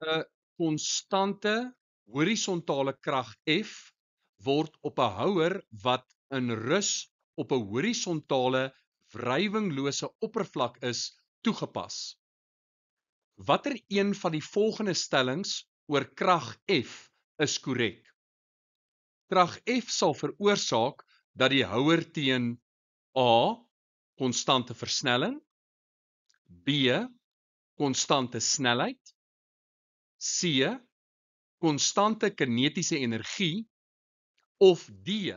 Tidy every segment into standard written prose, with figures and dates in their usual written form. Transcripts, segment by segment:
'n konstante horisontale krag F word op 'n houer wat in rus op 'n horisontale wrywinglose oppervlak is toegepas. Watter een van die volgende stellings oor krag F is korrek? Krag F sal veroorsaak dat die houer teen A konstante versnelling, B konstante snelheid, C konstante kinetiese energie of D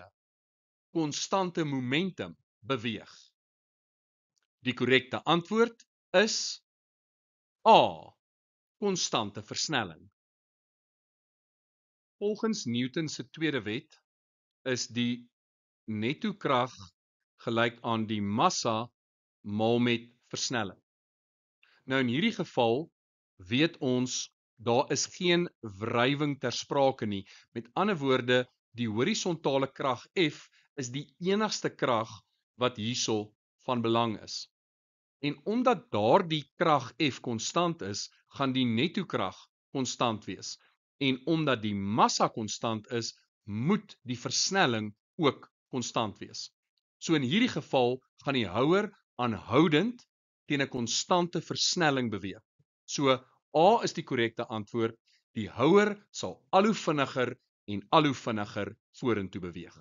konstante momentum beweeg. Die korrekte antwoord is A konstante versnelling. Volgens Newton se tweede wet is die netto krag gelyk aan die massa maal met versnelling. Nou in hierdie geval weet ons daar is geen wrywing ter sprake nie. Met ander woorde, die horisontale krag F is die enigste krag wat hierso van belang is. En omdat daardie krag F konstant is, gaan die netto krag konstant wees. En omdat die massa konstant is, moet die versnelling ook konstant wees. So in hierdie geval gaan die houer aanhoudend teen 'n konstante versnelling beweeg. So A is die korrekte antwoord. Die houer sal al hoe vinniger en al hoe vinniger vorentoe beweeg.